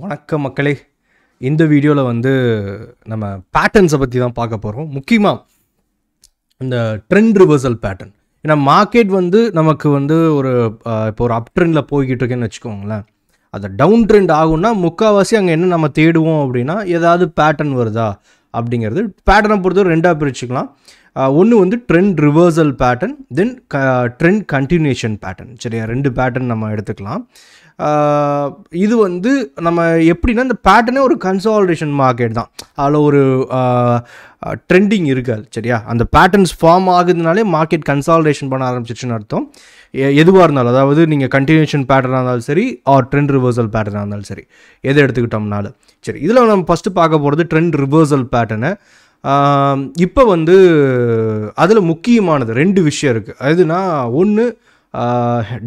வணக்கம் மக்களே. இந்த வீடியோவில் வந்து நம்ம பேட்டர்ன்ஸை பற்றி தான் பார்க்க போகிறோம். முக்கியமாக இந்த ட்ரெண்ட் ரிவர்சல் பேட்டர்ன். ஏன்னா மார்க்கெட் வந்து நமக்கு வந்து இப்போ ஒரு அப் ட்ரெண்டில் போய்கிட்டு இருக்கேன்னு வச்சுக்கோங்களேன். அது டவுன் ட்ரெண்ட் ஆகும்னா முக்கால்வாசி அங்கே என்ன நம்ம தேடுவோம் அப்படின்னா ஏதாவது பேட்டர்ன் வருதா அப்படிங்கிறது. பேட்டர்னை பொறுத்தவரை ரெண்டாக பிரிச்சுக்கலாம். ஒன்று வந்து ட்ரெண்ட் ரிவர்சல் பேட்டர்ன், தென் ட்ரெண்ட் கண்டினியூஷன் பேட்டர்ன். சரியா, ரெண்டு பேட்டர்ன் நம்ம எடுத்துக்கலாம். இது வந்து நம்ம எப்படின்னா இந்த பேட்டர்னே ஒரு கன்சாலிடேஷன் மார்க்கெட் தான். அதில் ஒரு ட்ரெண்டிங் இருக்காது. சரியா, அந்த பேட்டர்ன்ஸ் ஃபார்ம் ஆகுதுனாலே மார்க்கெட் கன்சாலிடேஷன் பண்ண ஆரம்பிச்சிச்சுன்னு அர்த்தம். எதுவாக இருந்தாலும், அதாவது நீங்கள் கண்டினியூஷன் பேட்டர்னாக இருந்தாலும் சரி, ஆர் ட்ரெண்ட் ரிவர்சல் பேட்டர்னாக இருந்தாலும் சரி, எதை எடுத்துக்கிட்டோம்னாலும் சரி. இதில் நம்ம ஃபஸ்ட்டு பார்க்க போகிறது ட்ரெண்ட் ரிவர்சல் பேட்டர்னை. இப்போ வந்து அதில் முக்கியமானது ரெண்டு விஷயம் இருக்குது. அதுனா ஒன்று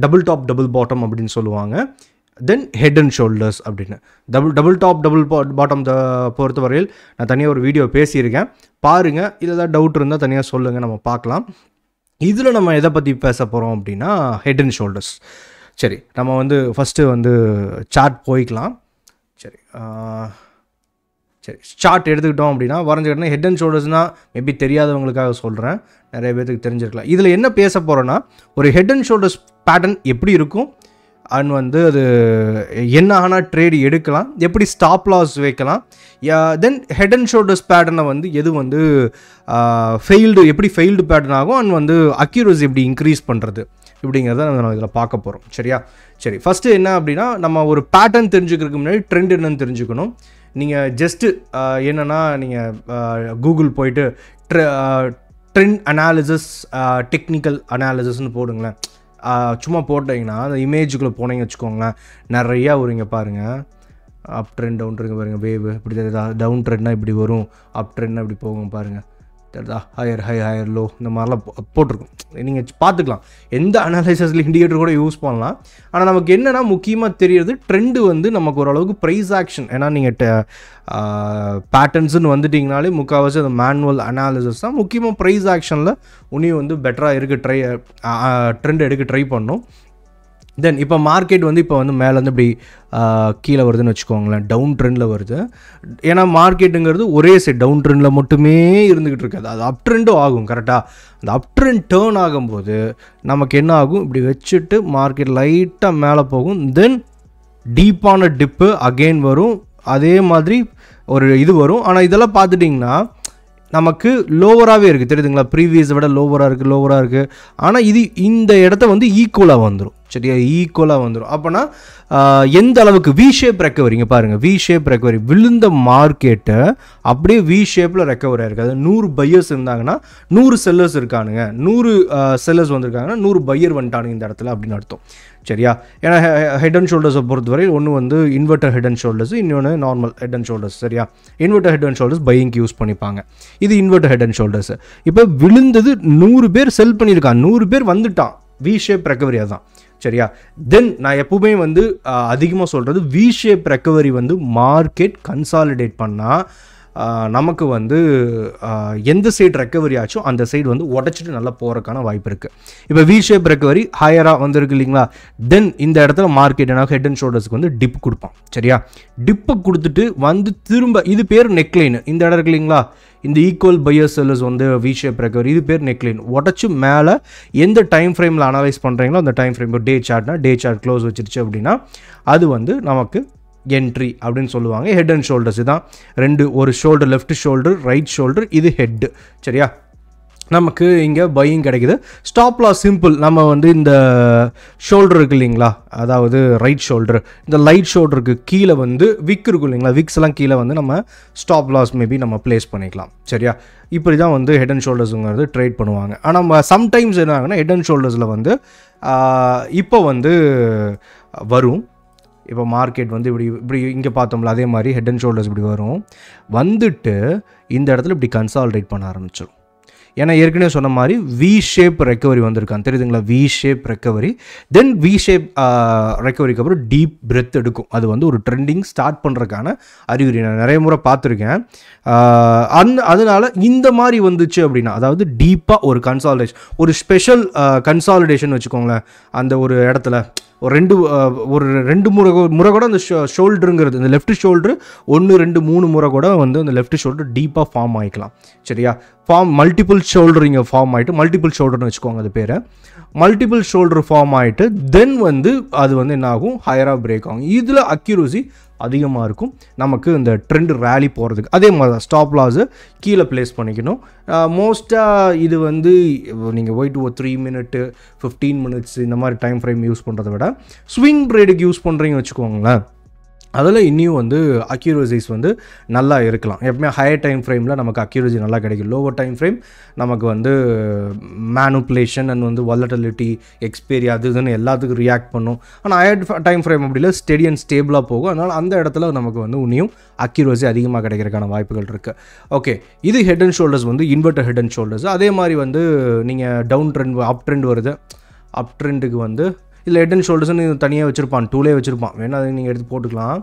டபுள் டாப் டபுள் பாட்டம் அப்படின்னு சொல்லுவாங்க, தென் ஹெட் அண்ட் ஷோல்டர்ஸ் அப்படின்னு. டபுள் டாப் டபுள் பாட்டம் பொறுத்த வரையில் நான் தனியாக ஒரு வீடியோ பேசியிருக்கேன், பாருங்கள். இதில் ஏதாவது டவுட் இருந்தால் தனியாக சொல்லுங்கள், நம்ம பார்க்கலாம். இதில் நம்ம எதை பற்றி பேச போகிறோம் அப்படின்னா ஹெட் அண்ட் ஷோல்டர்ஸ். சரி, நம்ம வந்து ஃபஸ்ட்டு வந்து சார்ட் போய்க்கலாம். சரி சரி சார்ட் எடுத்துக்கிட்டோம் அப்படின்னா வரைஞ்சிக்கிட்டோன்னா ஹெட் அண்ட் ஷோல்டர்ஸ்னால் மேபி தெரியாதவங்களுக்காக சொல்கிறேன், நிறைய பேருக்கு தெரிஞ்சிருக்கலாம். இதில் என்ன பேச போகிறோன்னா ஒரு ஹெட் அண்ட் ஷோல்டர்ஸ் பேட்டர்ன் எப்படி இருக்கும், அண்ட் வந்து அது என்ன ஆனால் ட்ரேடு எடுக்கலாம், எப்படி ஸ்டாப் லாஸ் வைக்கலாம், தென் ஹெட் அண்ட் ஷோல்டர்ஸ் பேட்டர்னை வந்து எது வந்து எப்படி ஃபெயில்டு பேட்டர்ன் ஆகும், அண்ட் வந்து அக்யூரசி எப்படி இன்க்ரீஸ் பண்ணுறது இப்படிங்கிறத நம்ம இதில் பார்க்க போகிறோம். சரியா, சரி. ஃபஸ்ட்டு என்ன அப்படின்னா நம்ம ஒரு பேட்டர்ன் தெரிஞ்சுக்கிறதுக்கு முன்னாடி ட்ரெண்ட் என்னன்னு தெரிஞ்சுக்கணும். நீங்கள் ஜஸ்ட்டு என்னென்னா நீங்கள் கூகுள் போயிட்டு ட்ரெண்ட் அனாலிசிஸ், டெக்னிக்கல் அனாலிசிஸ்ன்னு போடுங்களேன். சும்மா போட்டிங்கன்னா அந்த இமேஜுக்குள்ளே போனீங்கன்னு வச்சுக்கோங்களேன், நிறையா வருங்க பாருங்கள். அப் ட்ரெண்ட் டவுன் ட்ரெண்ட் பாருங்கள், வேவ் இப்படி தெரியுதா, டவுன் ட்ரெண்ட்னா இப்படி வரும், அப் ட்ரெண்ட்னா இப்படி போகும் பாருங்கள், தெரியுதா, ஹையர் ஹை ஹையர் லோ இந்த மாதிரிலாம் போட்டிருக்கும். நீங்கள் பார்த்துக்கலாம், எந்த அனாலிசிஸில் இண்டிகேட்டர் கூட யூஸ் பண்ணலாம். ஆனால் நமக்கு என்னென்னா முக்கியமாக தெரியுது ட்ரெண்டு வந்து நமக்கு ஓரளவுக்கு ப்ரைஸ் ஆக்ஷன். ஏன்னா நீங்கள் பேட்டர்ன்ஸுன்னு வந்துட்டிங்கனாலே முக்கால்வாசி அந்த மேனுவல் அனாலிசிஸ் தான். முக்கியமாக ப்ரைஸ் ஆக்ஷனில் உன்னியும் வந்து பெட்டராக ட்ரெண்ட் எடுக்க ட்ரை பண்ணணும். தென் இப்போ மார்க்கெட் வந்து இப்போ வந்து மேலேருந்து இப்படி கீழே வருதுன்னு வச்சுக்கோங்களேன், டவுன் ட்ரெண்டில் வருது. ஏன்னா மார்க்கெட்டுங்கிறது ஒரே சைட் டவுன் ட்ரெண்டில் மட்டுமே இருந்துக்கிட்டு இருக்காது, அது அப் ட்ரெண்டும் ஆகும். கரெக்டாக அந்த அப் ட்ரெண்ட் டேர்ன் ஆகும்போது நமக்கு என்ன ஆகும், இப்படி வச்சுட்டு மார்க்கெட் லைட்டாக மேலே போகும், தென் டீப்பான டிப்பு அகெயின் வரும், அதே மாதிரி ஒரு இது வரும். ஆனால் இதெல்லாம் பார்த்துட்டிங்கன்னா நமக்கு லோவராகவே இருக்குது, தெரியுதுங்களா, ப்ரீவியஸை விட லோவராக இருக்குது. ஆனால் இது இந்த இடத்த வந்து ஈக்குவலாக வந்துடும். சரியா, ஈக்குவலாக வந்துடும். அப்போனா எந்த அளவுக்கு வி ஷேப் ரெக்கவரிங்க பாருங்கள், வி ஷேப் ரெக்கவரி. விழுந்த மார்க்கெட்டை அப்படியே வி ஷேப்பில் ரெக்கவரி ஆகிருக்கு. அது 100 பையர்ஸ் இருந்தாங்கன்னா 100 செல்லர்ஸ் இருக்கானுங்க, 100 செல்லர்ஸ் வந்திருக்காங்கன்னா 100 பையர் வந்துட்டானுங்க இந்த இடத்துல அப்படின்னு அர்த்தம். சரியா, ஏன்னா ஹெட் அண்ட் ஷோல்டர்ஸை பொறுத்தவரை ஒன்று வந்து இன்வெர்டர் ஹெட் அண்ட் ஷோல்டர்ஸ், இன்னொன்று நார்மல் ஹெட் அண்ட் ஷோல்டர்ஸ். சரியா, இன்வெர்டர் ஹெட் அண்ட் ஷோல்டர்ஸ் பையிங்க்கு யூஸ் பண்ணிப்பாங்க, இது இன்வெர்டர் ஹெட் அண்ட் ஷோல்டர்ஸ். இப்போ விழுந்தது 100 பேர் செல் பண்ணியிருக்கான், 100 பேர் வந்துட்டான், வி ஷேப் ரெக்கவரி அதுதான். சரியா, தென் நான் எப்பவுமே வந்து அதிகமாக சொல்கிறது வி ஷேப் ரெக்கவரி வந்து மார்க்கெட் கன்சாலிடேட் பண்ணால் நமக்கு வந்து எந்த சைடு ரெக்கவரி ஆச்சோ அந்த சைடு வந்து உடச்சிட்டு நல்லா போகிறதுக்கான வாய்ப்பு இருக்குது. இப்போ வி ஷேப் ரெக்கவரி ஹையராக வந்துருக்கு இல்லைங்களா, தென் இந்த இடத்துல மார்க்கெட் என்ன ஹெட் அண்ட் ஷோல்டர்ஸ்க்கு வந்து டிப் கொடுப்பான். சரியா, டிப்பை கொடுத்துட்டு வந்து திரும்ப, இது பேர் நெக்லைன். இந்த இடம் இருக்கு இல்லைங்களா, இந்த ஈக்குவல் பையர் செல்லர்ஸ் வந்து வி ஷேப் ரெக்கவரி, இது பேர் நெக்லைன். உடச்சி மேலே எந்த டைம் ஃப்ரேமில் அனலைஸ் பண்ணுறீங்களோ அந்த டைம் ஃப்ரேம், இப்போ டே சார்ட்னா டே சார்ட் க்ளோஸ் வச்சிருச்சு அப்படின்னா அது வந்து நமக்கு என்ட்ரி அப்படின்னு சொல்லுவாங்க. ஹெட் அண்ட் ஷோல்டர்ஸ் தான் ரெண்டு, ஒரு shoulder left shoulder, right shoulder, இது ஹெட்டு. சரியா, நமக்கு இங்கே பையிங் கிடைக்குது. ஸ்டாப் லாஸ் சிம்பிள், நம்ம வந்து இந்த ஷோல்டர் இருக்குது இல்லைங்களா, அதாவது ரைட் ஷோல்டர், இந்த லைட் ஷோல்டருக்கு கீழே வந்து விக் இருக்கும் இல்லைங்களா, விக்ஸ் எல்லாம் கீழே வந்து நம்ம ஸ்டாப் லாஸ் மேபி நம்ம பிளேஸ் பண்ணிக்கலாம். சரியா, இப்படி தான் வந்து ஹெட் அண்ட் ஷோல்டர்ஸுங்கிறது ட்ரேட் பண்ணுவாங்க. ஆனால் நம்ம சம்டைம்ஸ் என்ன ஆகுனா ஹெட் அண்ட் ஷோல்டர்ஸில் வந்து இப்போ வந்து வரும், இப்போ மார்க்கெட் வந்து இப்படி இங்கே பார்த்தோம்ல அதே மாதிரி ஹெட் அண்ட் ஷோல்டர்ஸ் இப்படி வரும், வந்துட்டு இந்த இடத்துல இப்படி கன்சாலிடேட் பண்ண ஆரம்பிச்சிடும். ஏன்னா ஏற்கனவே சொன்ன மாதிரி வி ஷேப் ரெக்கவரி வந்திருக்கான், தெரியுதுங்களா, V shape recovery. Then V shape ரெக்கவரிக்கு அப்புறம் டீப் பிரெத் எடுக்கும். அது வந்து ஒரு ட்ரெண்டிங் ஸ்டார்ட் பண்ணுறதுக்கான அறிகுறி நான் நிறைய முறை பார்த்துருக்கேன். அதனால இந்த மாதிரி வந்துச்சு அப்படின்னா, அதாவது டீப்பாக ஒரு கன்சாலிடேஷன், ஒரு ஸ்பெஷல் கன்சாலிடேஷன் வச்சுக்கோங்களேன், அந்த ஒரு இடத்துல ஒரு ரெண்டு முறை கூட அந்த ஷோல்டருங்கிறது இந்த லெஃப்ட் ஷோல்டரு 1 2 3 முறை கூட வந்து அந்த லெஃப்ட் ஷோல்டர் டீப்பாக ஃபார்ம் ஆகிக்கலாம். சரியா, மல்டிபிள் ஷோல்டர் இங்கே ஃபார்ம் ஆகிட்டு, மல்டிபிள் ஷோல்டர்னு வச்சுக்கோங்க அது பேர், மல்டிபிள் ஷோல்டர் ஃபார்ம் ஆகிட்டு தென் வந்து அது வந்து என்ன ஆகும், ஹையராக பிரேக் ஆகும். இதில் அக்யூரசி அதிகமாக இருக்கும் நமக்கு இந்த ட்ரெண்ட் ரேலி போகிறதுக்கு. அதே மாதிரி தான் ஸ்டாப் லாஸு கீழே ப்ளேஸ் பண்ணிக்கணும். மோஸ்ட்டாக இது வந்து நீங்கள் போய்ட்டு ஒரு 3 மினிட்டு 15 மினிட்ஸ் இந்த மாதிரி டைம் ஃப்ரேம் யூஸ் பண்ணுறதை விட ஸ்விங் ட்ரேடுக்கு யூஸ் பண்ணுறீங்கன்னு வச்சுக்கோங்களேன், அதில் இன்னும் வந்து அக்யூரசிஸ் வந்து நல்லா இருக்கலாம். எப்பவுமே ஹையர் டைம் ஃப்ரேமில் நமக்கு அக்யூரசி நல்லா கிடைக்கும். லோவர் டைம் ஃப்ரேம் நமக்கு வந்து மேனுப்புலேஷன் அண்ட் வந்து வாலட்டிலிட்டி எக்ஸ்பீரி அது இதுன்னு எல்லாத்துக்கும் ரியாக்ட் பண்ணும். ஆனால் ஹையர் டைம் ஃப்ரேம் அப்படி இல்லை, ஸ்டெடி அண்ட் ஸ்டேபிளாக போகும். அதனால் அந்த இடத்துல நமக்கு வந்து இன்னும் அக்யூரசி அதிகமாக கிடைக்கிறதுக்கான வாய்ப்புகள் இருக்குது. ஓகே, இது ஹெட் அண்ட் ஷோல்டர்ஸ் வந்து இன்வெர்டர் ஹெட் அண்ட் ஷோல்டர்ஸ். அதே மாதிரி வந்து நீங்கள் டவுன் ட்ரெண்ட் அப் ட்ரெண்ட் வருது, அப் ட்ரெண்டுக்கு வந்து இல்லை ஹெட் அண்ட் ஷோல்டர்ஸ்னு தனியாக வச்சுருப்பான், டூலே வச்சுருப்பான், வேணால் அதை நீங்கள் எடுத்து போட்டுக்கலாம்.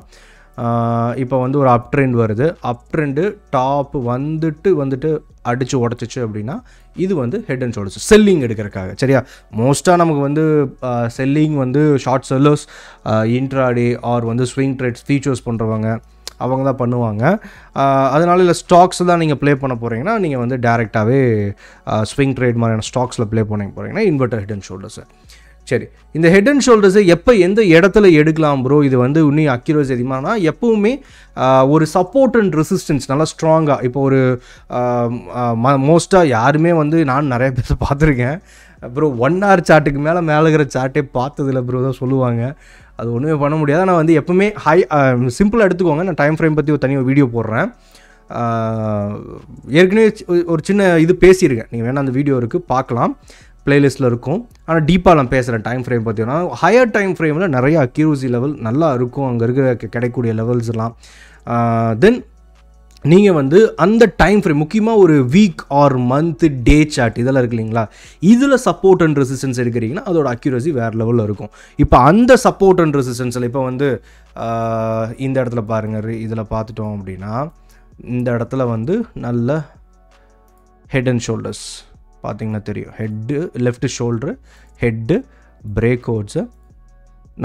இப்போ வந்து ஒரு அப் ட்ரெண்ட் வருது, அப் ட்ரெண்டு டாப் வந்துட்டு அடித்து உடச்சிச்சு அப்படின்னா இது வந்து ஹெட் அண்ட் ஷோல்டர்ஸ் செல்லிங் எடுக்கிறதுக்காக. சரியா, மோஸ்ட்டாக நமக்கு வந்து செல்லிங் வந்து ஷார்ட் செல்லர்ஸ், இன்ட்ராடே ஆர் வந்து ஸ்விங் ட்ரேட்ஸ் ஃபீச்சர்ஸ் பண்ணுறவங்க அவங்க தான் பண்ணுவாங்க. அதனால இல்லை ஸ்டாக்ஸ் தான் நீங்கள் ப்ளே பண்ண போகிறீங்கன்னா நீங்கள் வந்து டேரெக்டாகவே ஸ்விங் ட்ரேட் மாதிரியான ஸ்டாக்ஸில் ப்ளே பண்ண போகிறீங்கன்னா இன்வெர்டர் ஹெட் அண்ட் ஷோல்டர்ஸு. சரி, இந்த ஹெட் அண்ட் ஷோல்டர்ஸை எப்போ எந்த இடத்துல எடுக்கலாம் ப்ரோ, இது வந்து இன்னும் அக்யூரசி அதிகமானா எப்போவுமே ஒரு சப்போர்ட் அண்ட் ரெசிஸ்டன்ஸ் நல்லா ஸ்ட்ராங்காக. இப்போ ஒரு மோஸ்ட்டாக யாருமே வந்து நான் நிறைய பேர் பார்த்துருக்கேன் ப்ரோ 1 hour சார்ட்டுக்கு மேலேங்கிற சார்ட்டே பார்த்ததில்ல ப்ரோ தான் சொல்லுவாங்க. அது ஒன்றுமே பண்ண முடியாது. நான் வந்து எப்பவுமே சிம்பிளாக எடுத்துக்கோங்க. நான் டைம் ஃப்ரேம் பற்றி ஒரு தனியாக வீடியோ போடுறேன். ஏற்கனவே ஒரு சின்ன இது பேசியிருக்கேன், நீங்கள் வேணால் அந்த வீடியோ இருக்குது பார்க்கலாம், பிளேலிஸ்ட்டில் இருக்கும். ஆனால் டீப்பாக நான் பேசுகிறேன் டைம் ஃப்ரேம் பார்த்தீங்கன்னா. ஹையர் டைம் ஃப்ரேமில் நிறைய அக்யூரசி லெவல் நல்லா இருக்கும், அங்கே இருக்கிற கிடைக்கக்கூடிய லெவல்ஸ்லாம். தென் நீங்கள் வந்து அந்த டைம் ஃப்ரேம் முக்கியமாக ஒரு week or month day chart இதெல்லாம் இருக்கு இல்லைங்களா, இதில் சப்போர்ட் அண்ட் ரெசிஸ்டன்ஸ் எடுக்கிறீங்கன்னா அதோட அக்யூரசி வேறு லெவலில் இருக்கும். இப்போ அந்த சப்போர்ட் அண்ட் ரெசிஸ்டன்ஸில் இப்போ வந்து இந்த இடத்துல பாருங்கள், இதில் பார்த்துட்டோம் அப்படின்னா இந்த இடத்துல வந்து நல்ல ஹெட் அண்ட் ஷோல்டர்ஸ் பார்த்தீங்கன்னா தெரியும், head left shoulder head break outs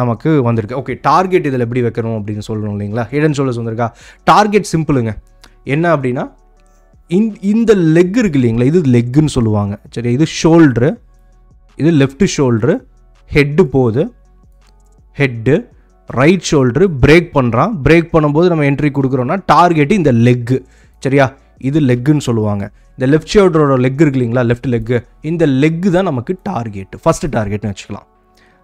நமக்கு வந்திருக்கு. ஓகே, டார்கெட் இதில் எப்படி வைக்கணும் அப்படின்னு சொல்லணும் இல்லைங்களா. ஹெட் அண்ட் ஷோல்டர்ஸ் வந்திருக்கா, டார்கெட் சிம்பிளுங்க. என்ன அப்படின்னா இந்த லெக் இருக்குது இல்லைங்களா, இது லெக்குன்னு சொல்லுவாங்க. சரி, இது ஷோல்ட்ரு, இது லெஃப்ட் ஷோல்ட்ரு, ஹெட்டு போகுது, ஹெட்டு ரைட் ஷோல்ட்ரு பிரேக் பண்ணுறான். பிரேக் பண்ணும்போது நம்ம என்ட்ரி கொடுக்குறோன்னா டார்கெட்டு இந்த லெக்கு. சரியா, இது லெக்குன்னு சொல்லுவாங்க. இந்த லெஃப்ட் ஷோல்டரோட லெக் இருக்கு இல்லைங்களா, லெஃப்ட் லெக்கு, இந்த லெக்கு தான் நமக்கு டார்கெட், ஃபஸ்ட்டு டார்கெட்னு வச்சுக்கலாம்.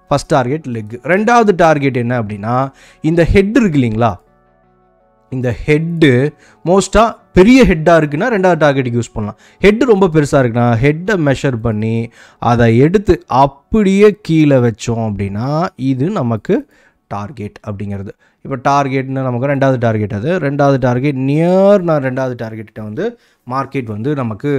First target leg. ரெண்டாவது டார்கெட் என்ன அப்படின்னா இந்த ஹெட் இருக்கு இல்லைங்களா, இந்த ஹெட்டு மோஸ்ட்டாக பெரிய ஹெட்டாக இருக்குன்னா ரெண்டாவது டார்கெட்டுக்கு யூஸ் பண்ணலாம். ஹெட்டு ரொம்ப பெருசாக இருக்குன்னா ஹெட்டை மெஷர் பண்ணி அதை எடுத்து அப்படியே கீழே வச்சோம் அப்படின்னா இது நமக்கு டார்கெட் அப்படிங்கிறது. இப்போ டார்கெட்னு நமக்கு ரெண்டாவது டார்கெட், அது ரெண்டாவது டார்கெட் நான் ரெண்டாவது டார்கெட்டை வந்து மார்க்கெட் வந்து நமக்கு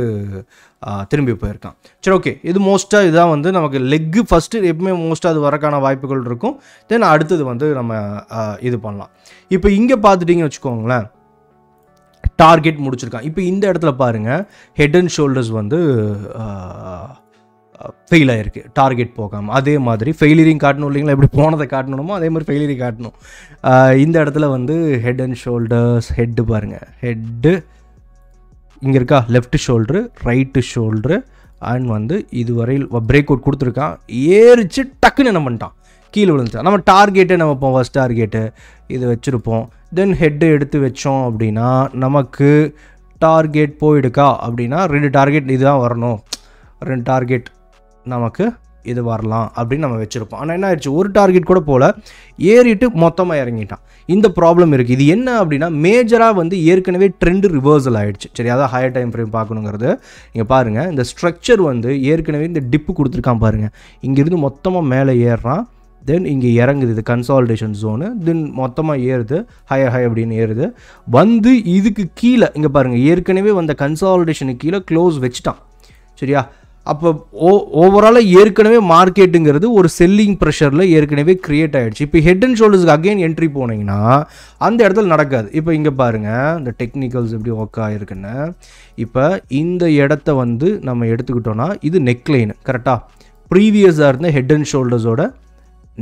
திரும்பி போயிருக்கான். சரி, ஓகே, இது மோஸ்ட்டாக இதுதான் வந்து நமக்கு லெக்கு ஃபஸ்ட்டு எப்பவுமே மோஸ்ட்டாக அது வரக்கான வாய்ப்புகள் இருக்கும். தென் அடுத்தது வந்து நம்ம இது பண்ணலாம். இப்போ இங்கே பார்த்துட்டிங்கன்னு வச்சுக்கோங்களேன், டார்கெட் முடிச்சிருக்கான். இப்போ இந்த இடத்துல பாருங்கள் ஹெட் அண்ட் ஷோல்டர்ஸ் வந்து ஃபெயில் ஆகிருக்கு, டார்கெட் போகாமல். அதே மாதிரி ஃபெயிலியரிங் காட்டணும் இல்லைங்களா, எப்படி போனதை காட்டணுமோ அதே மாதிரி ஃபெயிலியரிங் காட்டணும். இந்த இடத்துல வந்து ஹெட் அண்ட் ஷோல்டர்ஸ், ஹெட்டு பாருங்கள், ஹெட்டு இங்கே இருக்கா, left shoulder right shoulder and வந்து இதுவரையில் பிரேக் அவுட் கொடுத்துருக்கான், ஏறிச்சு டக்குன்னு என்ன பண்ணிட்டான், கீழே விழுந்துட்டான். நம்ம டார்கெட்டை நம்ம இப்போ ஃபஸ்ட் டார்கெட்டு இது வச்சுருப்போம். தென் ஹெட்டு எடுத்து வச்சோம் அப்படின்னா நமக்கு டார்கெட் போயிடுக்கா அப்படின்னா 2 டார்கெட் இதுதான் வரணும், 2 டார்கெட் நமக்கு இது வரலாம் அப்படின்னு நம்ம வச்சுருப்போம். ஆனால் என்ன ஆயிடுச்சு, ஒரு டார்கெட் கூட போல் ஏறிட்டு மொத்தமாக இறங்கிட்டான். இந்த ப்ராப்ளம் இருக்குது. இது என்ன அப்படின்னா மேஜராக வந்து ஏற்கனவே ட்ரெண்டு ரிவர்சல் ஆகிடுச்சு. சரி, அதான் ஹையர் டைம் ஃப்ரேம் பார்க்கணுங்கிறது. இங்கே பாருங்கள், இந்த ஸ்ட்ரக்சர் வந்து ஏற்கனவே இந்த டிப்பு கொடுத்துருக்கான் பாருங்கள், இங்கேருந்து மொத்தமாக மேலே ஏறுறான், தென் இங்கே இறங்குது, இது கன்சாலிடேஷன் ஜோனு, தென் மொத்தமாக ஏறுது, ஹை அப்படின்னு ஏறுது, வந்து இதுக்கு கீழே இங்கே பாருங்கள் ஏற்கனவே வந்த கன்சாலிடேஷனுக்கு கீழே க்ளோஸ் வச்சுட்டான். சரியா, அப்போ ஓவராலாக ஏற்கனவே மார்க்கெட்டுங்கிறது ஒரு செல்லிங் ப்ரெஷரில் ஏற்கனவே க்ரியேட் ஆகிடுச்சு. இப்போ ஹெட் அண்ட் ஷோல்டர்ஸ்க்கு அகெயின் என்ட்ரி போனீங்கன்னா அந்த இடத்துல நடக்காது. இப்போ இங்கே பாருங்கள் இந்த டெக்னிக்கல்ஸ் எப்படி ஒர்க் ஆகிருக்குன்னு. இப்போ இந்த இடத்த வந்து நம்ம எடுத்துக்கிட்டோன்னா இது நெக்லைனு கரெக்டாக ப்ரீவியஸாக இருந்த ஹெட் அண்ட் ஷோல்டர்ஸோட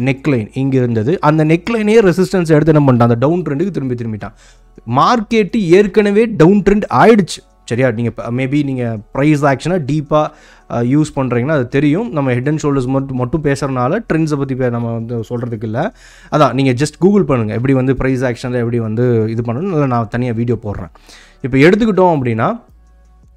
நெக்லைன் இங்கே இருந்தது. அந்த நெக்லைனே ரெசிஸ்டன்ஸ் எடுத்து என்ன பண்ணிட்டான், அந்த டவுன் ட்ரெண்டுக்கு திரும்பிட்டான். மார்க்கெட்டு ஏற்கனவே டவுன் ட்ரெண்ட் ஆயிடுச்சு. சரியா? நீங்கள் மேபி நீங்கள் ப்ரைஸ் ஆக்ஷனாக டீப்பாக யூஸ் பண்ணுறீங்கன்னா அது தெரியும். நம்ம ஹெட் அண்ட் ஷோல்டர்ஸ் மட்டும் பேசுகிறனால ட்ரெண்ட்ஸை பற்றி நம்ம வந்து சொல்கிறதுக்கு இல்லை. அதான் நீங்கள் ஜஸ்ட் கூகுள் பண்ணுங்கள் எப்படி வந்து ப்ரைஸ் ஆக்ஷனில் எப்படி வந்து இது பண்ணணும். இல்லை நான் தனியாக வீடியோ போடுறேன். இப்போ எடுத்துக்கிட்டோம் அப்படின்னா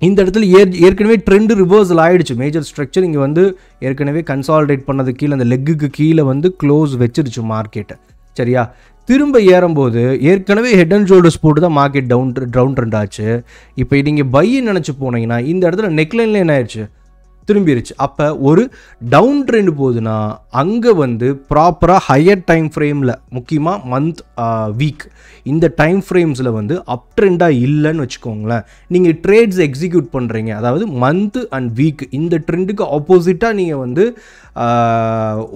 இந்த இடத்துல ஏற்கனவே ட்ரெண்டு ரிவர்சல் ஆகிடுச்சு. மேஜர் ஸ்ட்ரக்சர் இங்கே வந்து ஏற்கனவே கன்சாலிடேட் பண்ணது கீழே அந்த லெக்குக்கு கீழே வந்து க்ளோஸ் வச்சிருச்சு மார்க்கெட்டை. சரியா? திரும்ப ஏறும்போது ஏற்கனவே ஹெட் அண்ட் ஷோல்டர்ஸ் போட்டு தான் மார்க்கெட் டவுன் ட்ரெண்ட் ஆச்சு. இப்போ நீங்கள் பைன்னு நினச்சி போனீங்கன்னா இந்த இடத்துல நெக்லைனில் என்ன ஆயிடுச்சு, திரும்பிடுச்சு. அப்போ ஒரு டவுன் ட்ரெண்ட் போகுதுன்னா அங்கே வந்து ப்ராப்பராக ஹையர் டைம் ஃப்ரேமில், முக்கியமாக மந்த், வீக், இந்த டைம் ஃப்ரேம்ஸில் வந்து அப் ட்ரெண்டாக இல்லைன்னு வச்சுக்கோங்களேன். நீங்கள் ட்ரேட்ஸ் எக்ஸிக்யூட் பண்ணுறீங்க, அதாவது மந்த் அண்ட் வீக் இந்த ட்ரெண்டுக்கு ஆப்போசிட்டாக நீங்கள் வந்து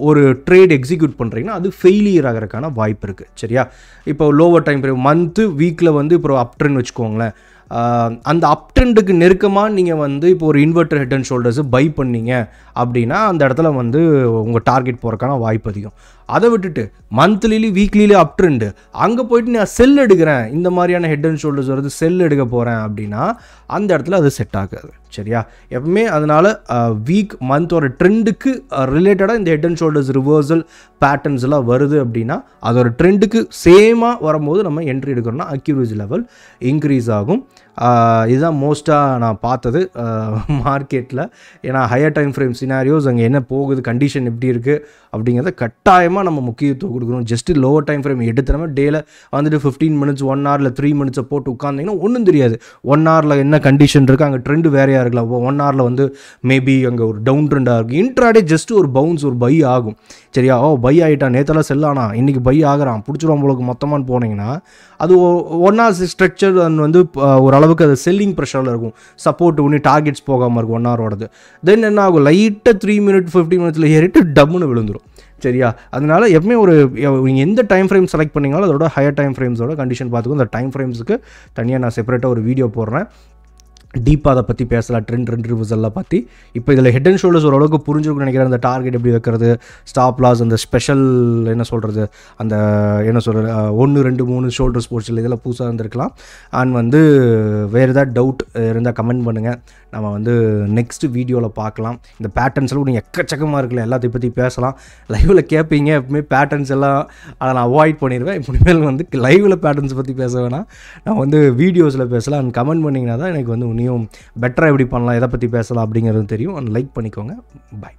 ஒரு ட்ரேட் எக்ஸிக்யூட் பண்ணுறீங்கன்னா அது ஃபெயிலியர் ஆகிறதுக்கான வாய்ப்பு இருக்குது. சரியா? இப்போ லோவர் டைம் ஃப்ரேம் மந்த்து வீக்கில் வந்து இப்போ அப் ட்ரெண்ட் வச்சுக்கோங்களேன். அந்த அப் ட்ரெண்டுக்கு நெருக்கமாக நீங்கள் வந்து இப்போ ஒரு inverter head and shoulders buy பண்ணீங்க அப்படின்னா அந்த இடத்துல வந்து உங்கள் டார்கெட் போகிறக்கான வாய்ப்பு அதிகம். அதை விட்டுட்டு மந்த்லிலி வீக்லிலே அப் ட்ரெண்டு அங்கே போயிட்டு நான் செல் எடுக்கிறேன், இந்த மாதிரியான ஹெட் அண்ட் ஷோல்டர்ஸ் வருது செல் எடுக்க போகிறேன் அப்படின்னா அந்த இடத்துல அது செட் ஆகாது. சரியா? எப்பவுமே அதனால் வீக் மந்தோட ட்ரெண்டுக்கு ரிலேட்டடாக இந்த head and shoulders reversal patterns எல்லாம் வருது அப்படின்னா அதோட ட்ரெண்டுக்கு சேமாக வரும்போது நம்ம என்ட்ரி எடுக்கிறோம்னா அக்யூரசி லெவல் இன்க்ரீஸ் ஆகும். இதுதான் மோஸ்ட்டாக நான் பார்த்தது மார்க்கெட்டில். ஏன்னா ஹையர் டைம் ஃப்ரேம் சினாரியோஸ் அங்கே என்ன போகுது, கண்டிஷன் எப்படி இருக்குது அப்படிங்கிறத கட்டாயமாக நம்ம முக்கியத்துவம் கொடுக்கணும். ஜஸ்ட்டு லோவர் டைம் ஃப்ரேம் எடுத்துனோம்னா டேயில் வந்துட்டு 15 மினிட்ஸ் 1 hour 3 minutes போட்டு உட்காந்திங்கன்னா ஒன்றும் தெரியாது. 1 hour என்ன கண்டிஷன் இருக்குது, அங்கே ட்ரெண்டு வேறையாக இருக்கலாம். 1 hour வந்து மேபி அங்கே ஒரு டவுன் ட்ரெண்டாக இருக்குது. இன்ட்ராடே ஜஸ்ட்டு ஒரு பவுன்ஸ், ஒரு பை ஆகும். சரியா? பை ஆகிட்டான், நேற்றெல்லாம் செல்லானா, இன்றைக்கி பை ஆகிறான், பிடிச்சிரும் உங்களுக்கு மொத்தமானு போனீங்கன்னா அது 1 hour ஸ்ட்ரக்சர் வந்து ஒரு அளவுக்கு அது செல்லிங் ப்ரெஷரில் இருக்கும். சப்போர்ட் ஒன்று டார்கெட்ஸ் போகாமல் இருக்கும் 1 hour. தென் என்ன ஆகும், லைட்டாக 3 minutes 15 minutes ஏறிட்டு டம்முன்னு விழுந்துடும். சரியா? அதனால எப்பவுமே ஒரு நீங்கள் எந்த டைம் ஃப்ரேம் செலக்ட் பண்ணிங்களோ அதோட ஹையர் டைம் ஃப்ரேம்ஸோட கண்டிஷன் பார்த்துக்கோ. அந்த டைம் ஃப்ரேம்ஸுக்கு தனியாக நான் செப்பரேட்டாக ஒரு வீடியோ போடுறேன். டீப்பாக அதை பற்றி பேசலாம், ட்ரெண்ட் ரிவர்சல்லாம் பற்றி. இப்போ இதில் ஹெட் அண்ட் ஷோல்டர்ஸ் ஓரளவுக்கு புரிஞ்சுக்கணும்னு நினைக்கிறேன். அந்த டார்கெட் எப்படி வைக்கிறது, ஸ்டாப் லாஸ், அந்த ஸ்பெஷல் என்ன சொல்கிறது, அந்த என்ன சொல்கிறது 1 2 3 ஷோல்டர் ஸ்போர்ட்ஸில் இதெல்லாம் புதுசாக இருந்திருக்கலாம். அண்ட் வந்து வேறு ஏதாவது டவுட் இருந்தால் கமெண்ட் பண்ணுங்கள். நம்ம வந்து நெக்ஸ்ட் வீடியோவில் பார்க்கலாம். இந்த பேட்டர்ன்ஸ்லாம் நீங்கள் எக்கச்சக்கமாக இருக்குல்ல, எல்லாத்தையும் பற்றி பேசலாம். லைவில் கேட்பீங்க எப்பவுமே பேட்டர்ன்ஸ் எல்லாம், அதை நான் அவாய்ட் பண்ணிடுவேன். இனிமேல் வந்து லைவில் பேட்டர்ன்ஸ் பற்றி பேச வேணாம், நான் வந்து வீடியோஸில் பேசலாம். அண்ட் கமெண்ட் பண்ணிங்கன்னா தான் எனக்கு வந்து இன்னும் பெட்டராக எப்படி பண்ணலாம், எதை பற்றி பேசலாம் அப்படிங்கிறது தெரியும். அண்ட் லைக் பண்ணிக்கோங்க. பாய்.